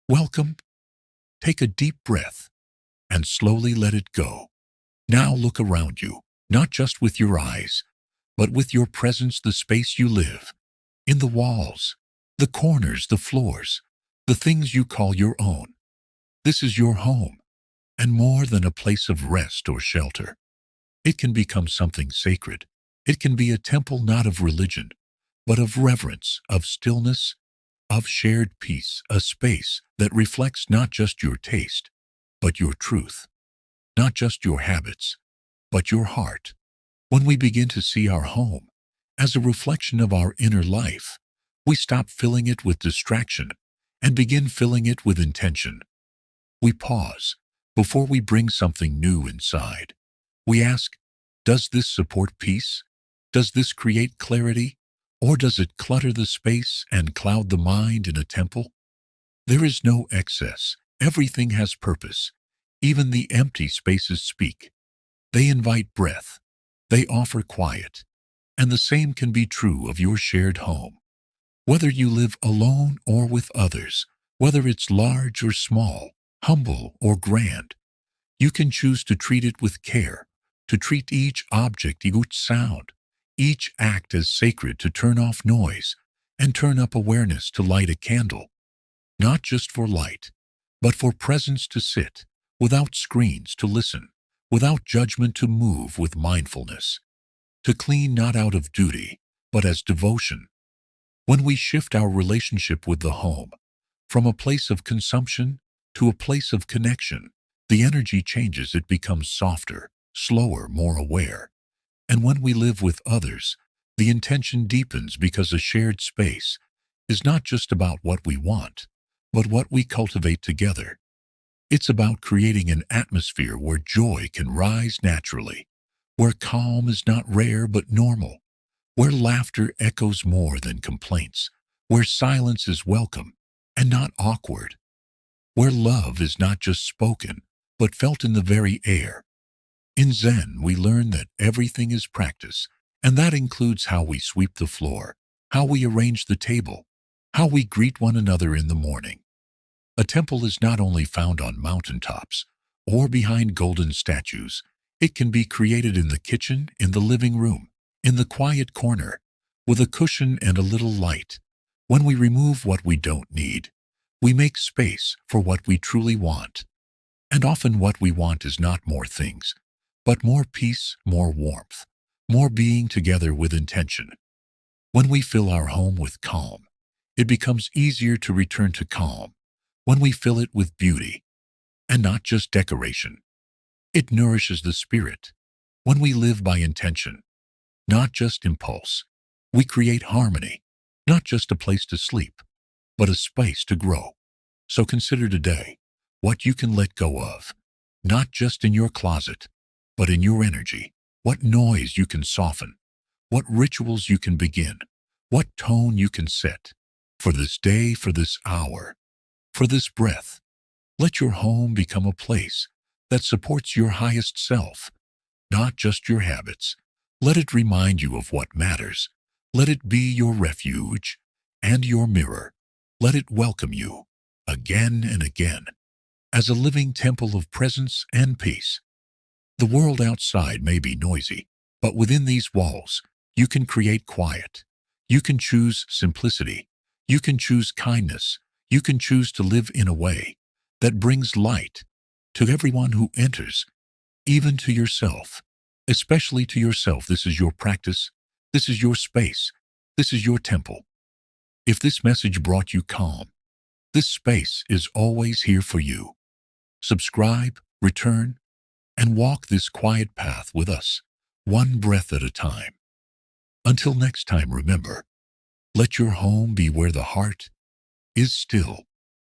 Welcome. Take a deep breath and slowly let it go. Now look around you, not just with your eyes, but with your presence, the space you live, in the walls, the corners, the floors, the things you call your own. This is your home, and more than a place of rest or shelter. It can become something sacred. It can be a temple not of religion, but of reverence, of stillness, of shared peace, a space that reflects not just your taste, but your truth, not just your habits, but your heart. When we begin to see our home as a reflection of our inner life, we stop filling it with distraction and begin filling it with intention. We pause before we bring something new inside. We ask, does this support peace? Does this create clarity? Or does it clutter the space and cloud the mind in a temple? There is no excess. Everything has purpose. Even the empty spaces speak. They invite breath. They offer quiet. And the same can be true of your shared home. Whether you live alone or with others, whether it's large or small, humble or grand, you can choose to treat it with care, to treat each object, each sound, each act as sacred, to turn off noise and turn up awareness, to light a candle, not just for light, but for presence, to sit without screens, to listen without judgment, to move with mindfulness, to clean not out of duty, but as devotion. When we shift our relationship with the home from a place of consumption to a place of connection, the energy changes. It becomes softer, slower, more aware. And when we live with others, the intention deepens, because a shared space is not just about what we want, but what we cultivate together. It's about creating an atmosphere where joy can rise naturally, where calm is not rare but normal, where laughter echoes more than complaints, where silence is welcome and not awkward, where love is not just spoken but felt in the very air. In Zen, we learn that everything is practice, and that includes how we sweep the floor, how we arrange the table, how we greet one another in the morning. A temple is not only found on mountaintops or behind golden statues. It can be created in the kitchen, in the living room, in the quiet corner, with a cushion and a little light. When we remove what we don't need, we make space for what we truly want. And often what we want is not more things, but more peace, more warmth, more being together with intention. When we fill our home with calm, it becomes easier to return to calm. When we fill it with beauty, and not just decoration, it nourishes the spirit. When we live by intention, not just impulse, we create harmony, not just a place to sleep, but a space to grow. So consider today what you can let go of, not just in your closet, but in your energy. What noise you can soften, what rituals you can begin, what tone you can set for this day, for this hour, for this breath. Let your home become a place that supports your highest self, not just your habits. Let it remind you of what matters. Let it be your refuge and your mirror. Let it welcome you again and again as a living temple of presence and peace. The world outside may be noisy, but within these walls, you can create quiet. You can choose simplicity. You can choose kindness. You can choose to live in a way that brings light to everyone who enters, even to yourself, especially to yourself. This is your practice. This is your space. This is your temple. If this message brought you calm, this space is always here for you. Subscribe, return, and walk this quiet path with us, one breath at a time. Until next time, remember, let your home be where the heart is still.